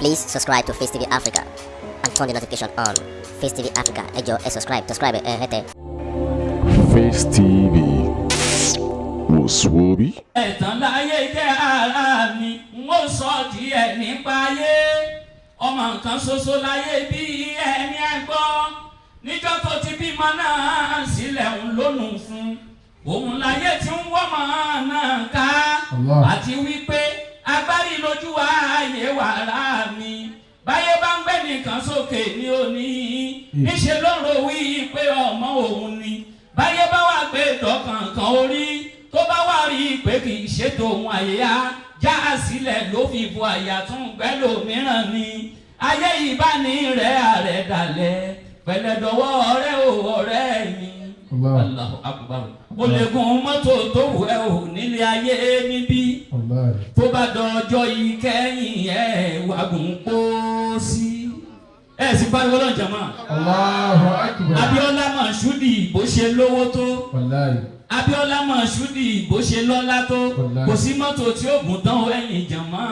Please subscribe to Face TV Africa and turn the notification on. Face TV Africa, ẹ jọ̀ọ́ subscribe, hete. Face TV Muswobi. Ẹ̀tàn láyé jẹ́ ara mi, n ó sọ díẹ̀ nípa ayé. Ọmọ nǹkan ṣoṣo láyé bí ẹni ẹgbọ́. Níjọ́ tó ti bímọ náà sílẹ̀ ń lónù fún. Òun láyé tí ń wọ́mọ náà ká. Àti wípé agbárí lójú ayé wàrà mi. Báyé bá ń gbé nìkan sókè ní òní. Níṣe ló ń ro wí pé ọmọ òun ni. Báyé bá wà gbé dọ̀kànkàn orí. Tó bá wà rí pé kì í ṣètò ohun àyà já sílẹ̀ ló fi bu àyà tún gbẹ́lò mìíràn ni. Ayé ìbáni rẹ̀ ààrẹ dalẹ̀ pẹ̀lẹ́dọ̀wọ́ ọ̀rẹ́ ò ọ̀rẹ́ mi. Allahu Akbar. O lè gun mọ́tò tó wù ẹ́ ò nílé ayé níbí. Tó bá dọjọ́ ìkẹyìn ẹ̀ wàgùn pósí. Ẹ sì pariwo lọ́n jàmá. Allahu Akbar. Abíọ́lá Mọ̀ṣúdì bó ṣe lówó tó. Abíọ́lá Mọ̀ṣúdì bó ṣe lọ́lá tó. Kò sí mọ́tò tí ó gùn tán ẹ̀yìn jàmá.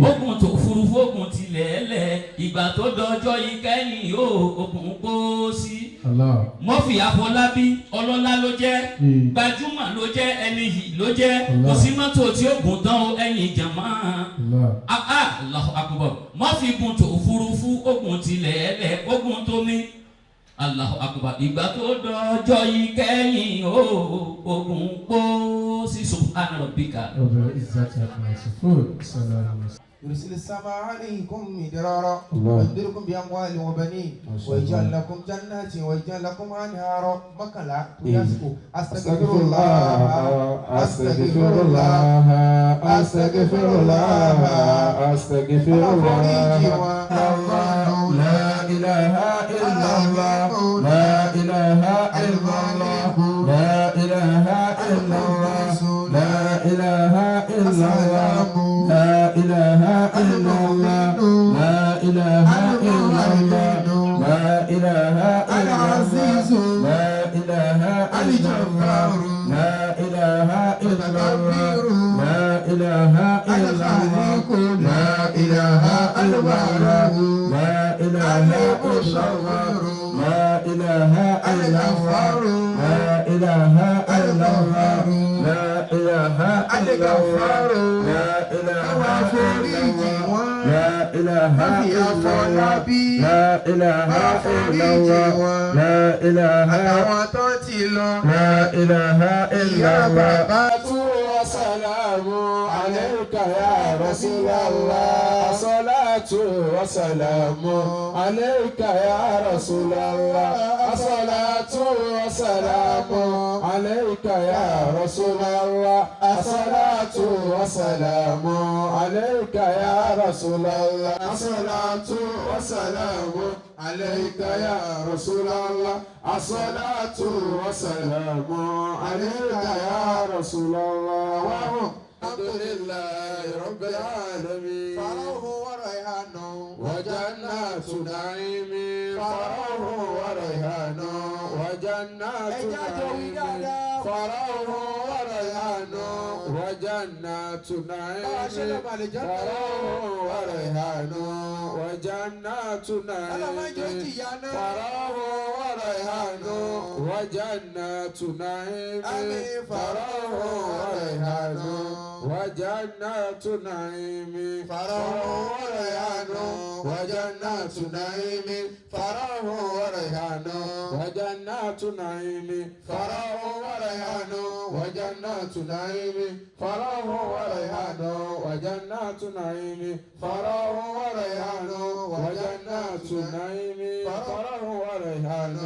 Ogun tó òfurufú ogun tilẹ̀ ẹlẹ̀. Ìgbà tó dọjọ́ ìkẹyìn ó ogun pósí. Murphy Afọlábí ọlọ́lá ló jẹ́. Gbajúmọ̀ ló jẹ́ ẹni yìí ló jẹ́. Kò sí mọ́tò tí ó gùn tán ẹ̀yìn jàmá. Allahu Akbar. Murphy gun tó òfurufú ogun tilẹ̀ ẹlẹ̀ ogun tó ní. Allahu Akbar. Ìgbà tó dọjọ́ ìkẹyìn ó ogun pósí. Subhana rabbika. يرسل السماء عليكم مدرارا ويمددكم بأموال وبنين ويجعل لكم جنات ويجعل لكم أنهارا مكلا تياسكو أستغفر الله أستغفر الله أستغفر الله أستغفر الله لا إله إلا الله لا إله إلا الله لا إله إلا الله لا إله إلا الله لا إله إلا الله لا إله إلا الله لا إله إلا العزيز لا إله إلا الله لا إله إلا الله لا إله إلا الله لا إله إلا الله لا إله إلا الله لا إله إلا الله لا إله إلا الله لا إله إلا الله لا إله إلا الله لا إله إلا الله لا إله إلا الله لا إله لا إله إلا الله والسلام عليك يا رسول الله صلاة وسلام عليك يا رسول الله صلاة وسلام عليك يا رسول الله صلاة وسلام عليك يا رسول الله صلاة وسلام عليك يا رسول الله الصلاة والسلام عليك يا رسول الله الحمد لله رب العالمين فروح وريحان وجنات نعيم فروح وريحان وجنات نعيم فروح وريحان وجنات نعيم فروح وريحان وجنات نعيم فروح وريحان وجنات نعيم فروح وريحان وجنات نعيم فروح وريحان وجنات نعيم فروح وريحان وجنات نعيم فروح وريحان وجنات نعيم فروح وريحان وجنات نعيم فروح وريحان وجنات نعيم فروح وريحان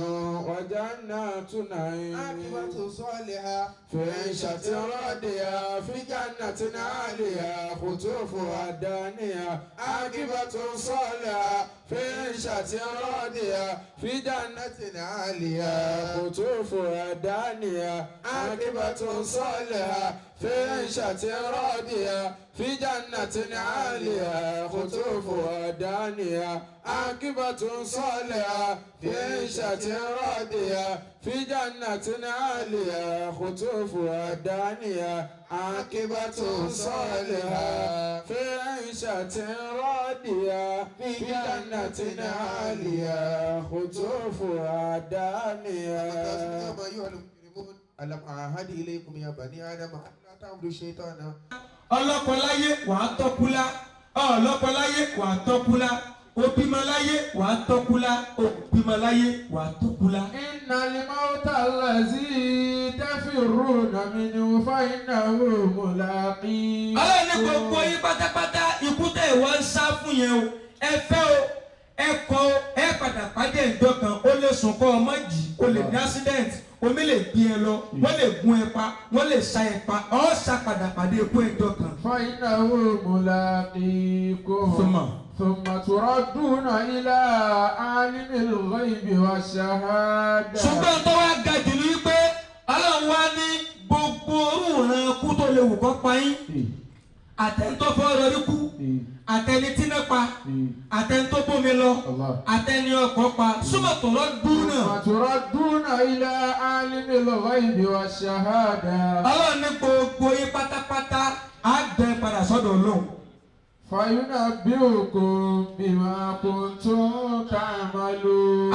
وجنات نعيم عاقبة صالحة في عيشة راضية في جنة عالية قطوفها دانية عاقبة صالحة في عيشة راضية في جنة عالية قطوفها دانية عاقبة صالحة في عيشة راضية في جنة عالية قطوفها دانية عاقبة صالحة في عيشة راضية في جنة عالية قطوفها دانية عاقبة صالحة في عيشة راضية في جنة عالية قطوفها دانية. ألم أعهد إليكم يا بني آدم ألا تعبدوا الشيطان. ọlọ́pọ̀láyé wàá tọ́kúlá ọlọ́pọ̀láyé wàá tọ́kúlá òbímọláyé wàá tọ́kúlá òbímọláyé wàá tọ́kúlá. إن الموت الذي تفرون منه فإنه ملاقيه. ọlọ́run ní gbogbo yín pátápátá ikú tẹ̀ wá ń sá fún yẹn o ẹ fẹ́ o ẹ kọ̀ o ẹ padà pàdé ìjọ kan ó lè sùn kọ́ ọmọ jì ó lè ní accident omi lè gbé ẹ lọ wọ́n lè gún ẹ pa wọ́n lè sa ẹ pa ọ́ sá padà pàdé ikú ìjọ kan. فإنه ملاقيكم ثم تردون إلى عالم الغيب والشهادة. ṣùgbọ́n tó wá ga jù ní pé ọlọ́run wá ní gbogbo orúuràn kú tó lè wù kọ́ pa yín àtẹ̀ntọ́ fọ́ lórí kú àtẹni tí náà pa àtẹ̀ntọ́ bómi lọ àtẹni ọkọ̀ pa súnmọ́ tọ̀rọ̀ dùn náà. ثم تردون إلى عالم الغيب والشهادة. ọlọ́run ní gbogbo yín pátápátá á gbẹ padà sọ́dọ̀ Ọlọ́run. فينبئكم بما كنتم تعملون.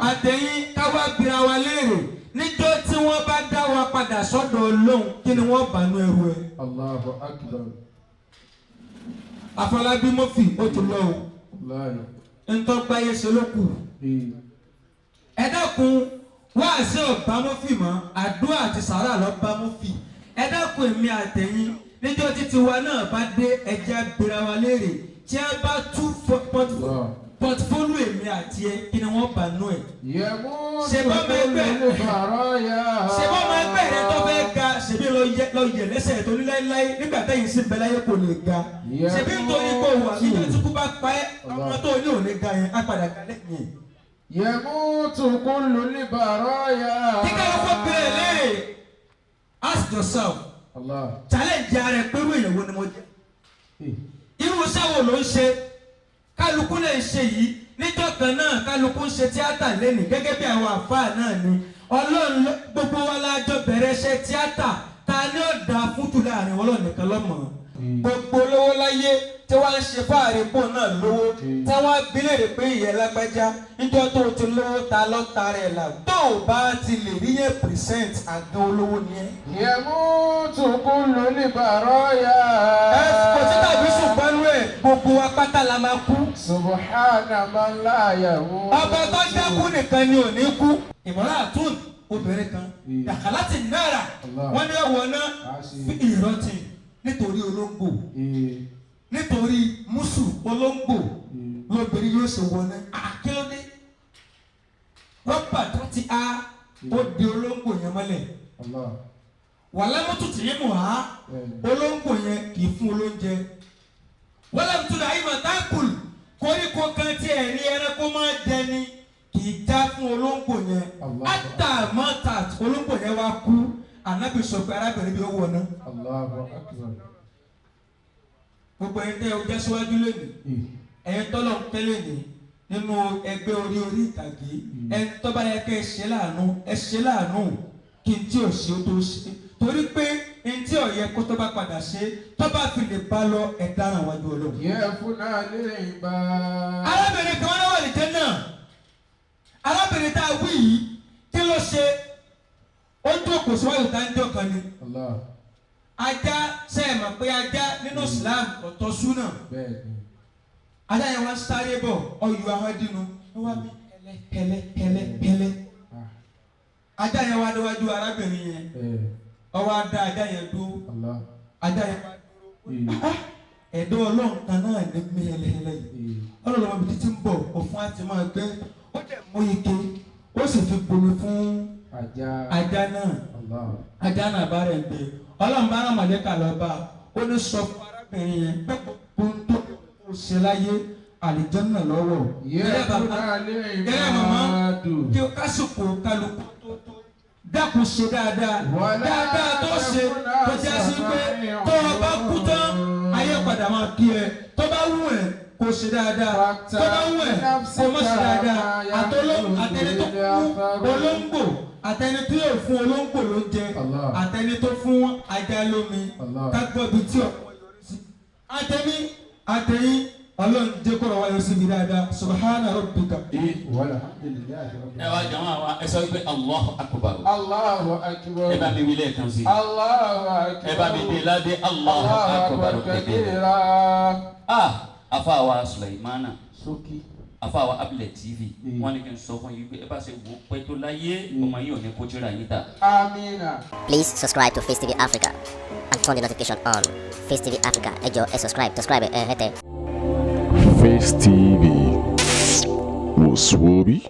àtẹ̀yìn káwá gbéra wa léèrè níjọ́ tí wọ́n bá dá wa padà sọ́dọ̀ Ọlọ́run kí ni wọ́n bá nú ẹrù ẹ. Allahu Akbar. Afọlábí Murphy ó ti lọ o. ntọ́gbáyé ṣe ló kù. ẹ dákun wáàsí ọ̀bá Murphy mọ́ àdúrà àti sàrà lọ́ọ́ bá Murphy. ẹ dákun èmi àtẹ̀yìn níjọ́ títí wa náà bá dé ẹja gbéra wa léèrè tí a bá tú pọtifólù èmi àti ẹ kí ni wọ́n bá nú ẹ̀. ṣèbọ́ ọmọ ẹgbẹ́ rẹ tó fẹ́ ga ṣèbí lọ yẹ lẹ́sẹ̀ tó ní láéláé nígbà tẹ́yìn sí bẹ́ẹ̀ láyé kò lè ga ṣèbí nítorí pé òwò àbíjọ́ tí kú bá pa ẹ́ ọmọ tó ní òní ga yẹn á padà ga lẹ́yìn. Yamutu kullu libaraya. kíkà ló fọ́ bẹ̀rẹ̀ léèrè ask yourself. Allah. challenge ara ẹ pẹ̀lú ìyẹ̀wò ni mo jẹ́. irú iṣẹ́ wo ló ń ṣe kálukú lè ṣe yìí níjọ́ kan náà kálukú ń ṣe tíátà lẹ́nìí gẹ́gẹ́ bí àwọn àfáà náà ni Ọlọ́run gbogbo wa lájọ bẹ̀rẹ̀ ṣe tíátà ta ni ó dá fújù láàrin Ọlọ́run nìkan lọ́mọ. gbogbo olówó láyé tí wọ́n ń ṣe fáàrí pò náà lówó tí wọ́n gbilé rè pé ìyẹn lágbájá níjọ́ tó ti lówó ta lọ́ta rẹ̀ là tó o bá ti lè rí yẹn present àgbẹ̀ olówó ni ẹ. Yamutu kullu libaraya. kò sí tàbí ṣùgbọ́n ẹ̀ gbogbo wa pátá la máa kú. Subhana man la yamut. ọba tó dákú nìkan ni ò ní kú. ìmọ̀ràn àtún obìnrin kan yàtọ̀ láti náírà wọ́n ní ọ̀wọ́ náà fi ìrọ̀tì nítorí olóńgbò nítorí mùsù olóńgbò lóbìnrin yóò ṣe wọná àkílódé rọ́bà tó ti á ó di olóńgbò yẹn mọ́lẹ̀ wàhálà mọ́tò tì í mọ̀ á olóńgbò yẹn kì í fún olóúnjẹ wọ́lá tó dà ìmọ̀ tákùl koríko kan tí ẹ̀rí ẹranko máa dẹni kì í já fún olóńgbò yẹn átà mọ́tà olóńgbò yẹn wá kú ànábì sọ pé arábìnrin bí ó wọ̀ náà. gbogbo ẹni tẹ́ ọ jẹ́ síwájú lónìí ẹ̀yin tọ́lọ̀ ń tẹ́lẹ̀ ní nínú ẹgbẹ́ orí ìtàgé ẹni tó bá yẹ kẹ́ ẹ ṣe láàánú kí n tí ò ṣe ó tó ṣe torí pé n tí ò yẹ kó tó bá padà ṣe tó bá fi lè bá lọ ẹ̀ dáràn wájú Ọlọ́run. yẹ fúnà lè bá. arábìnrin kan wọ́n wà ní jẹ́ náà arábìnrin tá a wí yìí kí ló ṣe ó jókòó síwájú tá a ń jọ kan ni. ajá sẹ́yìn mọ̀ pé ajá nínú Islam ọ̀tọ̀ súnà ajá yẹn wá sáré bọ̀ ọyọ àwọn dínú ó wá bí pẹ̀lẹ́ ajá yẹn wá déwájú arábìnrin yẹn ọwọ́ adá ajá yẹn dúró ajá yẹn wá dúró ẹ̀dọ́ Ọlọ́run kan náà ní mẹ́lẹ́lẹ́ yìí Ọlọ́run ọmọ bìtí ti ń bọ̀ òfin àti máa gbé ó dẹ̀ mú ike ó sì fi bomi fún ajá náà bá rẹ̀ gbé Ọlọ́run bá rán màlẹ́kà lọ bá ó ní sọ fún arábìnrin yẹn pé kó ń tó ṣe láyé àlìjọ́nà lọ́wọ́. Gẹ́gẹ́ màmá kí o kásìkò kálukú tó dákun ṣe dáadáa tó ṣe tó jẹ́ sí pé tó o bá kú tán dáadáa máa kí ẹ tó bá wù ẹ́ kó ṣe dáadáa tó bá wù ẹ́ kó má ṣe dáadáa àtẹni tó fún olóńgbò àtẹni tó yóò fún olóńgbò ló ń jẹ àtẹni tó fún ajá lómi ká gbọ́ bí tí ọ̀pọ̀ yọrí sí àtẹ̀yìn ọlọ́run jẹ́ kó wáyé síbi dáadáa subhana rabbika. ẹ wá jẹun àwa ẹ sọ pé Allahu akbar. Allahu akbar. ẹ bá mi wí lẹ́ẹ̀kan sí. Allahu akbar. ẹ bá mi dé ládé Allahu akbar kabira. afa wa Sulaimana Soki afa wa Abile TV wọ́n ní kí n sọ fún yín pé ẹ bá ṣe wò pẹ́ tó láyé ọmọ yìí ò ní kó tíra yín ta. Amina. Please subscribe to Face TV Africa and turn the notification on. Face TV Africa, ẹ jọ̀ọ́ ẹ subscribe hete. Face TV was Swoby.